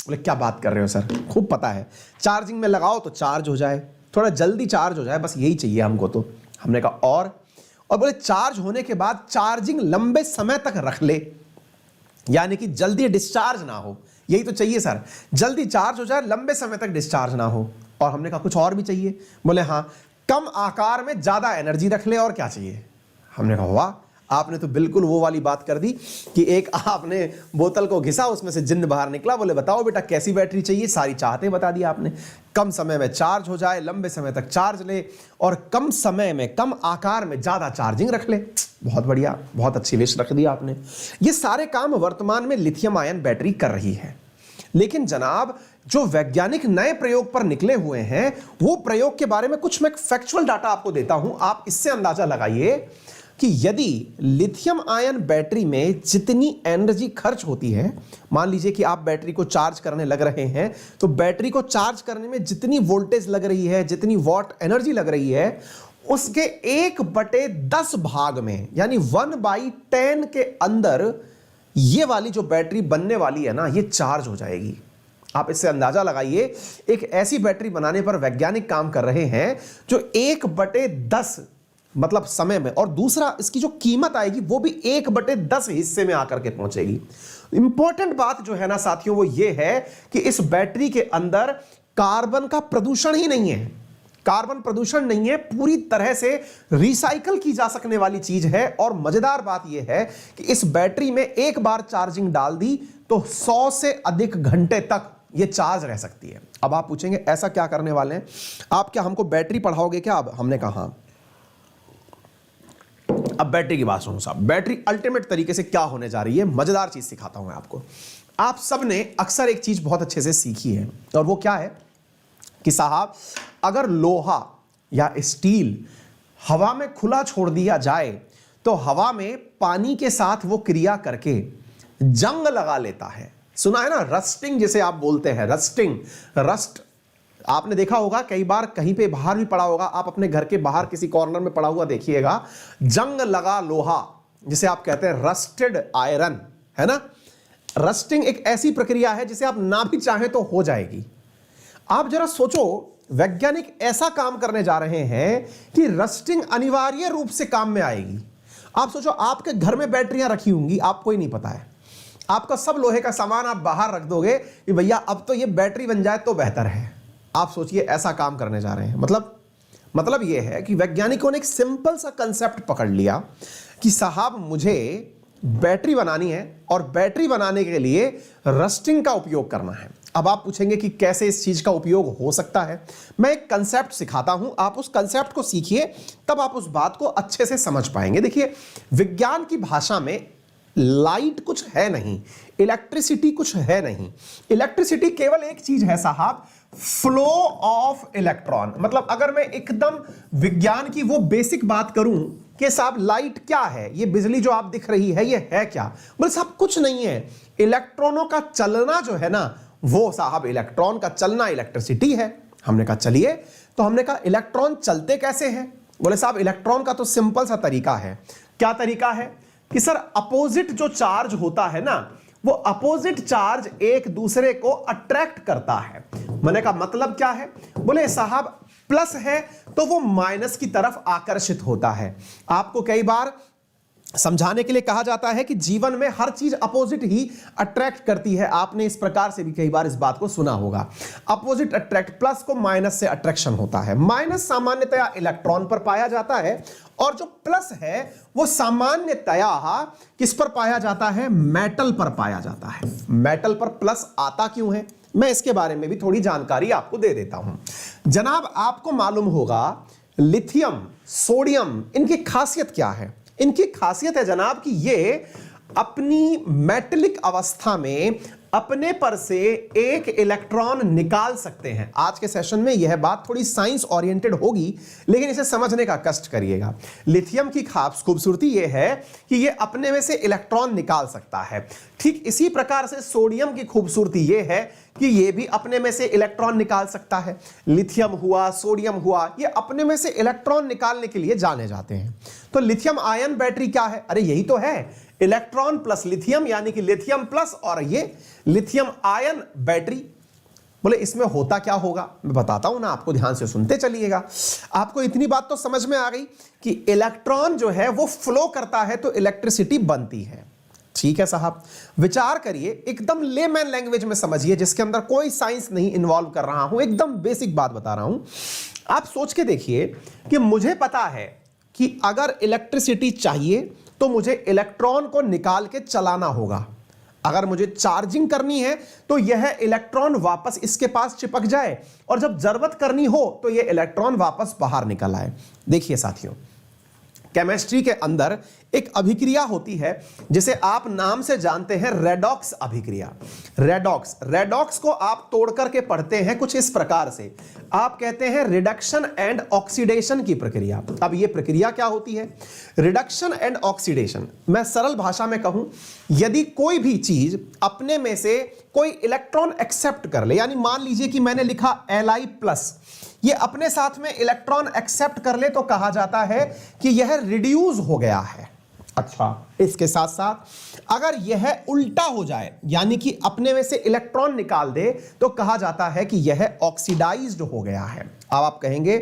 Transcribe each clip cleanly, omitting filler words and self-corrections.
बोले क्या बात कर रहे हो सर, खूब पता है, चार्जिंग में लगाओ तो चार्ज हो जाए, थोड़ा जल्दी चार्ज हो जाए, बस यही चाहिए हमको तो। हमने कहा और बोले चार्ज होने के बाद चार्जिंग लंबे समय तक रख ले, यानी कि जल्दी डिस्चार्ज ना हो, यही तो चाहिए सर, जल्दी चार्ज हो जाए, लंबे समय तक डिस्चार्ज ना हो। और हमने कहा कुछ और भी चाहिए? बोले हाँ, कम आकार में ज्यादा एनर्जी रख ले, और क्या चाहिए? हमने कहा वाह, आपने तो बिल्कुल वो वाली बात कर दी कि एक आपने बोतल को घिसा, उसमें से जिन्न बाहर निकला। बोले बताओ बेटा कैसी बैटरी चाहिए, सारी चाहते बता दी आपने। कम समय में चार्ज हो जाए, लंबे समय तक चार्ज ले, और कम समय में कम आकार में ज्यादा चार्जिंग रख ले। बहुत बढ़िया, बहुत अच्छी विश रख दी आपने। ये सारे काम वर्तमान में लिथियम आयन बैटरी कर रही है। लेकिन जनाब, जो वैज्ञानिक नए प्रयोग पर निकले हुए हैं, वो प्रयोग के बारे में कुछ मैं फैक्चुअल डाटा आपको देता हूं। आप इससे अंदाजा लगाइए कि यदि लिथियम आयन बैटरी में जितनी एनर्जी खर्च होती है, मान लीजिए कि आप बैटरी को चार्ज करने लग रहे हैं, तो बैटरी को चार्ज करने में जितनी वोल्टेज लग रही है, जितनी वॉट एनर्जी लग रही है, उसके 1/10 भाग में, यानी 1/10 के अंदर ये वाली जो बैटरी बनने वाली है ना, ये चार्ज हो जाएगी। आप इससे अंदाजा लगाइए, एक ऐसी बैटरी बनाने पर वैज्ञानिक काम कर रहे हैं जो 1/10 मतलब समय में, और दूसरा इसकी जो कीमत आएगी वो भी 1/10 हिस्से में आकर के पहुंचेगी। इंपॉर्टेंट बात जो है ना साथियों, वो ये है कि इस बैटरी के अंदर कार्बन का प्रदूषण ही नहीं है, कार्बन प्रदूषण नहीं है, पूरी तरह से रिसाइकल की जा सकने वाली चीज है। और मजेदार बात यह है कि इस बैटरी में एक बार चार्जिंग डाल दी तो 100 से अधिक घंटे तक ये चार्ज रह सकती है। अब आप पूछेंगे ऐसा क्या करने वाले हैं आप, क्या हमको बैटरी पढ़ाओगे क्या? अब हमने कहा हाँ। अब बैटरी की बात सुनो साहब, बैटरी अल्टीमेट तरीके से क्या होने जा रही है, मजेदार चीज सिखाता हूं मैं आपको। आप सबने अक्सर एक चीज बहुत अच्छे से सीखी है, और वो क्या है कि साहब, अगर लोहा या स्टील हवा में खुला छोड़ दिया जाए तो हवा में पानी के साथ वो क्रिया करके जंग लगा लेता है। सुना है ना, रस्टिंग जिसे आप बोलते हैं, रस्टिंग, रस्ट आपने देखा होगा कई बार, कहीं पे बाहर भी पड़ा होगा, आप अपने घर के बाहर किसी कॉर्नर में पड़ा हुआ देखिएगा, जंग लगा लोहा जिसे आप कहते हैं रस्टेड आयरन, है ना। रस्टिंग एक ऐसी प्रक्रिया है जिसे आप ना भी चाहें तो हो जाएगी। आप जरा सोचो, वैज्ञानिक ऐसा काम करने जा रहे हैं कि रस्टिंग अनिवार्य रूप से काम में आएगी। आप सोचो, आपके घर में बैटरियां रखी होंगी, आपको ही नहीं पता है, आपका सब लोहे का सामान आप बाहर रख दोगे कि भैया अब तो ये बैटरी बन जाए तो बेहतर है। आप सोचिए, ऐसा काम करने जा रहे हैं। मतलब यह है कि वैज्ञानिकों ने एक सिंपल सा कंसेप्ट पकड़ लिया कि साहब मुझे बैटरी बनानी है, और बैटरी बनाने के लिए रस्टिंग का उपयोग करना है। अब आप पूछेंगे कि कैसे इस चीज का उपयोग हो सकता है। मैं एक कंसेप्ट सिखाता हूं, आप उस कंसेप्ट को सीखिए, तब आप उस बात को अच्छे से समझ पाएंगे। देखिए, विज्ञान की भाषा में लाइट कुछ है नहीं, इलेक्ट्रिसिटी कुछ है नहीं। इलेक्ट्रिसिटी केवल एक चीज है साहब, फ्लो ऑफ इलेक्ट्रॉन। मतलब अगर मैं एकदम विज्ञान की वो बेसिक बात करूं कि साहब लाइट क्या है, ये बिजली जो आप दिख रही है ये है क्या, बोले साहब कुछ नहीं है, इलेक्ट्रॉनों का चलना जो है ना, वो साहब इलेक्ट्रॉन का चलना इलेक्ट्रिसिटी है। हमने कहा चलिए, तो हमने कहा इलेक्ट्रॉन चलते कैसे हैं? बोले साहब इलेक्ट्रॉन का तो सिंपल सा तरीका है। क्या तरीका है कि सर, अपोजिट जो चार्ज होता है ना, वो अपोजिट चार्ज एक दूसरे को अट्रैक्ट करता है। मैंने कहा मतलब क्या है? बोले साहब प्लस है तो वो माइनस की तरफ आकर्षित होता है। आपको कई बार समझाने के लिए कहा जाता है कि जीवन में हर चीज अपोजिट ही अट्रैक्ट करती है। आपने इस प्रकार से भी कई बार इस बात को सुना होगा, अपोजिट अट्रैक्ट, प्लस को माइनस से अट्रैक्शन होता है। माइनस सामान्यतया इलेक्ट्रॉन पर पाया जाता है, और जो प्लस है वो सामान्यतया किस पर पाया जाता है? मेटल पर पाया जाता है। मेटल पर प्लस आता क्यों है, मैं इसके बारे में भी थोड़ी जानकारी आपको दे देता हूं। जनाब, आपको मालूम होगा लिथियम, सोडियम, इनकी खासियत क्या है? इनकी खासियत है जनाब कि ये अपनी मेटलिक अवस्था में अपने पर से एक इलेक्ट्रॉन निकाल सकते हैं। आज के सेशन में यह बात थोड़ी साइंस ओरिएंटेड होगी, लेकिन इसे समझने का कष्ट करिएगा। लिथियम की खास खूबसूरती यह है कि यह अपने में से इलेक्ट्रॉन निकाल सकता है। ठीक इसी प्रकार से सोडियम की खूबसूरती यह है कि यह भी अपने में से इलेक्ट्रॉन निकाल सकता है। लिथियम हुआ, सोडियम हुआ, ये अपने में से इलेक्ट्रॉन निकालने के लिए जाने जाते हैं। तो लिथियम आयन बैटरी क्या है? अरे यही तो है, इलेक्ट्रॉन प्लस लिथियम यानी कि लिथियम प्लस और ये लिथियम आयन बैटरी। बोले इसमें होता क्या होगा, मैं बताता हूं ना आपको, ध्यान से सुनते चलिएगा। आपको इतनी बात तो समझ में आ गई कि इलेक्ट्रॉन जो है वो फ्लो करता है तो इलेक्ट्रिसिटी बनती है। ठीक है साहब, विचार करिए, एकदम लेमैन लैंग्वेज में समझिए, जिसके अंदर कोई साइंस नहीं इन्वॉल्व कर रहा हूं, एकदम बेसिक बात बता रहा हूं। आप सोच के देखिए कि मुझे पता है कि अगर इलेक्ट्रिसिटी चाहिए तो मुझे इलेक्ट्रॉन को निकाल के चलाना होगा। अगर मुझे चार्जिंग करनी है तो यह इलेक्ट्रॉन वापस इसके पास चिपक जाए और जब जरूरत करनी हो तो यह इलेक्ट्रॉन वापस बाहर निकल आए। देखिए साथियों, केमिस्ट्री के अंदर एक अभिक्रिया होती है जिसे आप नाम से जानते हैं रेडॉक्स अभिक्रिया। रेडॉक्स को आप तोड़ करके पढ़ते हैं कुछ इस प्रकार से, आप कहते हैं रिडक्शन एंड ऑक्सीडेशन की प्रक्रिया। अब यह प्रक्रिया क्या होती है? रिडक्शन एंड ऑक्सीडेशन, मैं सरल भाषा में कहूं, यदि कोई भी चीज अपने में से कोई इलेक्ट्रॉन एक्सेप्ट कर ले, यानी मान लीजिए कि मैंने लिखा Li+, ये अपने साथ में इलेक्ट्रॉन एक्सेप्ट कर ले तो कहा जाता है कि यह रिड्यूस हो गया है। अच्छा, इसके साथ साथ अगर यह उल्टा हो जाए, यानी कि अपने में से इलेक्ट्रॉन निकाल दे, तो कहा जाता है कि यह ऑक्सीडाइज्ड हो गया है। अब आप कहेंगे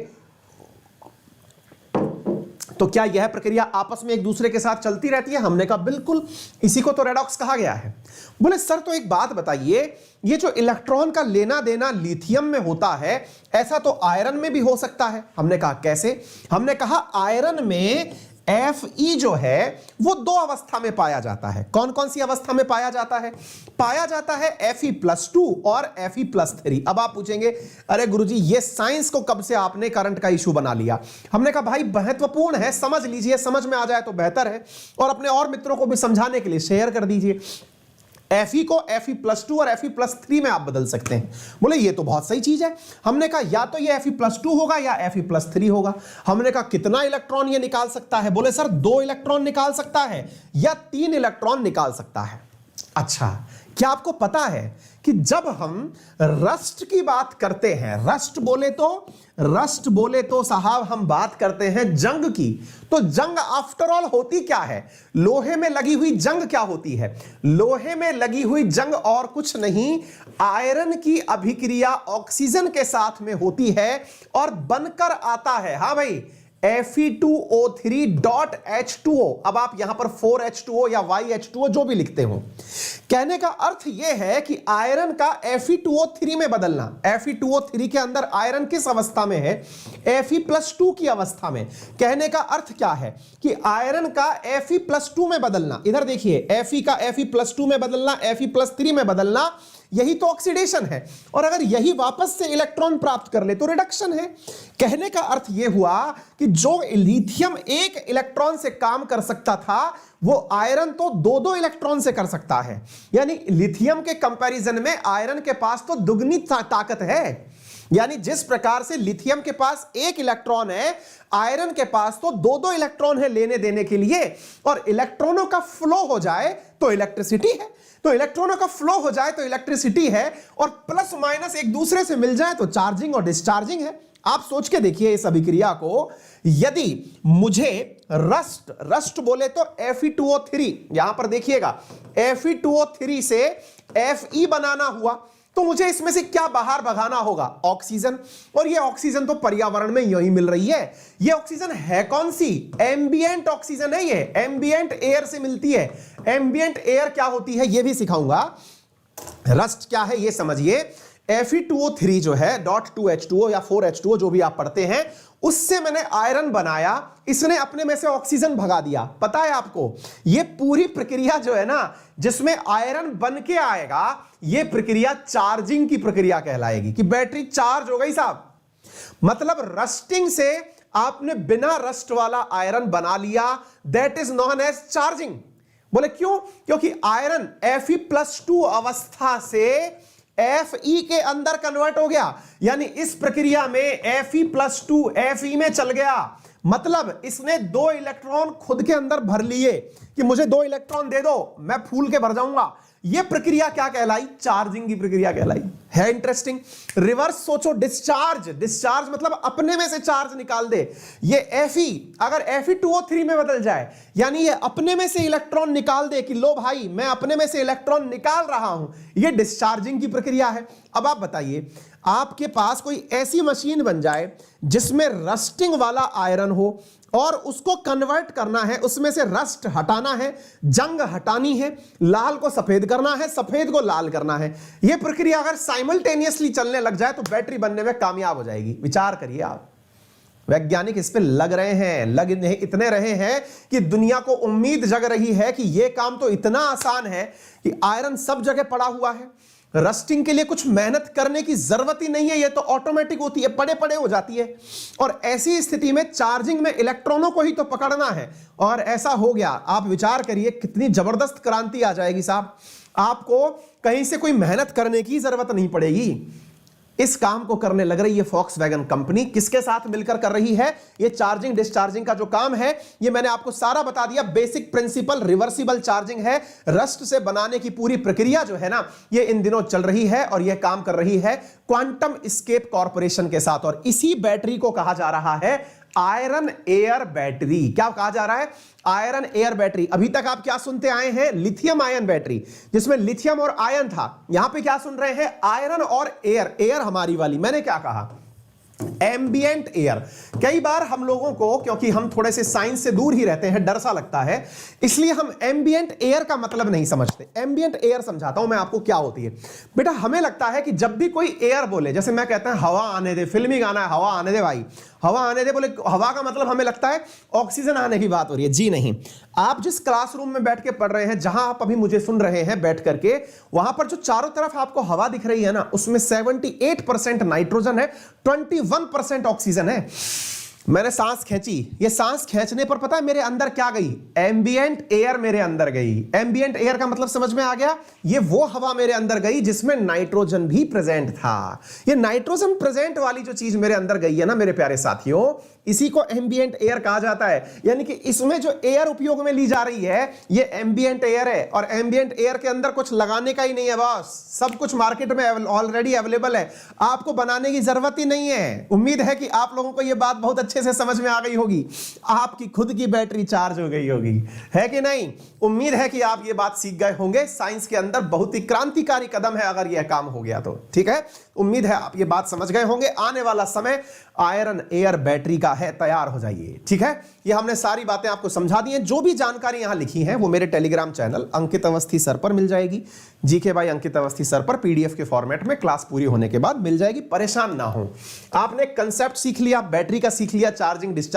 तो क्या यह प्रक्रिया आपस में एक दूसरे के साथ चलती रहती है? हमने कहा बिल्कुल, इसी को तो रेडॉक्स कहा गया है। बोले सर तो एक बात बताइए, ये जो इलेक्ट्रॉन का लेना देना लिथियम में होता है, ऐसा तो आयरन में भी हो सकता है। हमने कहा कैसे? हमने कहा आयरन में Fe जो है वो दो अवस्था में पाया जाता है। कौन कौन सी अवस्था में पाया जाता है? पाया जाता है Fe+2 और Fe+3। अब आप पूछेंगे अरे गुरुजी ये साइंस को कब से आपने करंट का इशू बना लिया? हमने कहा भाई महत्वपूर्ण है, समझ लीजिए, समझ में आ जाए तो बेहतर है, और अपने और मित्रों को भी समझाने के लिए शेयर कर दीजिए। Fe को Fe+2 और Fe+3 में आप बदल सकते हैं। बोले ये तो बहुत सही चीज है। हमने कहा या तो ये Fe+2 होगा या Fe+3 होगा। हमने कहा कितना इलेक्ट्रॉन ये निकाल सकता है? बोले सर 2 इलेक्ट्रॉन निकाल सकता है या 3 इलेक्ट्रॉन निकाल सकता है। अच्छा, क्या आपको पता है कि जब हम रस्ट की बात करते हैं, रस्ट बोले तो साहब हम बात करते हैं जंग की, तो जंग आफ्टर ऑल होती क्या है? लोहे में लगी हुई जंग क्या होती है? लोहे में लगी हुई जंग और कुछ नहीं, आयरन की अभिक्रिया ऑक्सीजन के साथ में होती है और बनकर आता है, हाँ भाई, Fe2O3.H2O। अब आप यहां पर 4H2O या YH2O जो भी लिखते हो, कहने का अर्थ यह है कि आयरन का Fe2O3 में बदलना। Fe2O3 के अंदर आयरन किस अवस्था में है? Fe+2 की अवस्था में। कहने का अर्थ क्या है कि आयरन का Fe+2 में बदलना। इधर देखिए, Fe का Fe+2 में बदलना, Fe+3 में बदलना, यही तो ऑक्सीडेशन है। और अगर यही वापस से इलेक्ट्रॉन प्राप्त कर ले तो रिडक्शन है। कहने का अर्थ यह हुआ कि जो लिथियम एक इलेक्ट्रॉन से काम कर सकता था, वो आयरन तो 2-2 इलेक्ट्रॉन से कर सकता है। यानी लिथियम के कंपैरिजन में आयरन के पास तो दुगनी ताकत है। यानी जिस प्रकार से लिथियम के पास 1 इलेक्ट्रॉन है, आयरन के पास तो 2-2 इलेक्ट्रॉन है लेने देने के लिए। और इलेक्ट्रॉनों का फ्लो हो जाए तो इलेक्ट्रिसिटी है, तो इलेक्ट्रॉनों का फ्लो हो जाए तो इलेक्ट्रिसिटी है, और प्लस माइनस एक दूसरे से मिल जाए तो चार्जिंग और डिस्चार्जिंग है। आप सोच के देखिए इस अभिक्रिया को, यदि मुझे रस्ट बोले तो Fe2O3, यहां पर देखिएगा Fe2O3 से Fe बनाना हुआ, तो मुझे इसमें से क्या बाहर भगाना होगा? ऑक्सीजन। और ये ऑक्सीजन तो पर्यावरण में यही मिल रही है। ये ऑक्सीजन है कौन सी? एम्बिएंट ऑक्सीजन है, ये एम्बिएंट एयर से मिलती है। एम्बिएंट एयर क्या होती है ये भी सिखाऊंगा। रस्ट क्या है ये समझिए। Fe2O3 जो है .2H2O या 4H2O जो भी आप पढ़ते हैं, उससे मैंने आयरन बनाया, इसने अपने में से ऑक्सीजन भगा दिया। पता है आपको, ये पूरी प्रक्रिया जो है ना, जिसमें आयरन बन के आएगा, ये प्रक्रिया चार्जिंग की प्रक्रिया कहलाएगी, कि बैटरी चार्ज हो गई साहब। मतलब रस्टिंग से आपने बिना रस्ट वाला आयरन बना लिया, that is non age charging. बोले क्यों? क्योंकि आयरन Fe+2 अवस्था से Fe के अंदर कन्वर्ट हो गया। यानी इस प्रक्रिया में Fe+2 Fe में चल गया। मतलब इसने 2 इलेक्ट्रॉन खुद के अंदर भर लिए कि मुझे 2 इलेक्ट्रॉन दे दो, मैं फूल के भर जाऊंगा। ये प्रक्रिया क्या कहलाई? चार्जिंग की प्रक्रिया कहलाई। है इंटरेस्टिंग। रिवर्स सोचो, डिस्चार्ज। डिस्चार्ज मतलब अपने में से चार्ज निकाल दे। ये Fe अगर Fe2O3 में बदल जाए, यानी ये अपने में से इलेक्ट्रॉन निकाल दे कि लो भाई मैं अपने में से इलेक्ट्रॉन निकाल रहा हूं, ये डिस्चार्जिंग की प्रक्रिया है। अब आप बताइए, आपके पास कोई ऐसी मशीन बन जाए जिसमें रस्टिंग वाला आयरन हो और उसको कन्वर्ट करना है, उसमें से रस्ट हटाना है, जंग हटानी है, लाल को सफेद करना है, सफेद को लाल करना है। यह प्रक्रिया अगर साइमल्टेनियसली चलने लग जाए तो बैटरी बनने में कामयाब हो जाएगी। विचार करिए आप, वैज्ञानिक इस पे लग रहे हैं, लग नहीं इतने रहे हैं कि दुनिया को उम्मीद जग रही है कि यह काम तो इतना आसान है कि आयरन सब जगह पड़ा हुआ है, रस्टिंग के लिए कुछ मेहनत करने की जरूरत ही नहीं है, ये तो ऑटोमेटिक होती है, पड़े पड़े हो जाती है। और ऐसी स्थिति में चार्जिंग में इलेक्ट्रॉनों को ही तो पकड़ना है, और ऐसा हो गया। आप विचार करिए कितनी जबरदस्त क्रांति आ जाएगी साहब। आपको कहीं से कोई मेहनत करने की जरूरत नहीं पड़ेगी। इस काम को करने लग रही है फॉक्सवैगन कंपनी। किसके साथ मिलकर कर रही है? ये चार्जिंग डिस्चार्जिंग का जो काम है, ये मैंने आपको सारा बता दिया। बेसिक प्रिंसिपल रिवर्सिबल चार्जिंग है। रस्ट से बनाने की पूरी प्रक्रिया जो है ना, ये इन दिनों चल रही है और ये काम कर रही है क्वांटम स्केप कॉर्पोरेशन के साथ। और इसी बैटरी को कहा जा रहा है आयरन एयर बैटरी। क्या कहा जा रहा है? Iron air battery. अभी तक आप क्या सुनते आए हैं? लिथियम आयन बैटरी, जिसमें लिथियम और आयन था। यहां पे क्या सुन रहे हैं? आयरन और एयर। एयर हमारी वाली, मैंने क्या कहा? Ambient air. कई बार हम लोगों को, क्योंकि हम थोड़े से साइंस से दूर ही रहते हैं, डर सा लगता है, इसलिए हम एम्बिएंट एयर का मतलब नहीं समझते। एम्बिएंट एयर समझाता हूं मैं आपको क्या होती है। बेटा हमें लगता है कि जब भी कोई एयर बोले, जैसे मैं कहता हूं हवा आने दे, फिल्मी गाना है हवा आने दे भाई, हवा आने दे, बोले हवा का मतलब हमें लगता है ऑक्सीजन आने की बात हो रही है। जी नहीं। आप जिस क्लासरूम में बैठ के पढ़ रहे हैं, जहां आप अभी मुझे सुन रहे हैं बैठ करके, वहां पर जो चारों तरफ आपको हवा दिख रही है ना, उसमें 78% नाइट्रोजन है, 21% ऑक्सीजन है। मैंने सांस खींची, ये सांस खींचने पर पता है मेरे अंदर क्या गई? एम्बिएंट एयर मेरे अंदर गई। एम्बिएंट एयर का मतलब समझ में आ गया? ये वो हवा मेरे अंदर गई जिसमें नाइट्रोजन भी प्रेजेंट था। ये नाइट्रोजन प्रेजेंट वाली जो चीज मेरे अंदर गई है ना मेरे प्यारे साथियों, इसी को एम्बिएंट एयर कहा जाता है। यानी कि इसमें जो एयर उपयोग में ली जा रही है, ये एम्बिएंट एयर है। और एम्बिएंट एयर के अंदर कुछ लगाने का ही नहीं है बॉस, सब कुछ मार्केट में ऑलरेडी अवेलेबल है, आपको बनाने की जरूरत ही नहीं है। उम्मीद है कि आप लोगों को यह बात बहुत अच्छे से समझ में आ गई होगी। आपकी खुद की बैटरी चार्ज हो गई होगी, है कि नहीं? उम्मीद है कि आप ये बात सीख गए होंगे। साइंस के अंदर बहुत ही क्रांतिकारी कदम है अगर यह काम हो गया तो। ठीक है, उम्मीद है आप ये बात समझ गए होंगे। आने वाला समय आयरन एयर बैटरी का है, तैयार हो जाइए। ठीक है, ये हमने सारी बातें आपको समझा दी हैं। जो भी जानकारी यहां लिखी है वो मेरे टेलीग्राम चैनल अंकित अवस्थी सर पर मिल जाएगी। GK by Ankit Awasthi sir पर पीडीएफ के फॉर्मेट में क्लास पूरी होने के बाद मिल जाएगी। परेशान ना हो, आपने कंसेप्ट सीख लिया, बैटरी का सीख लिया, चार्जिंग डिस्चार्ज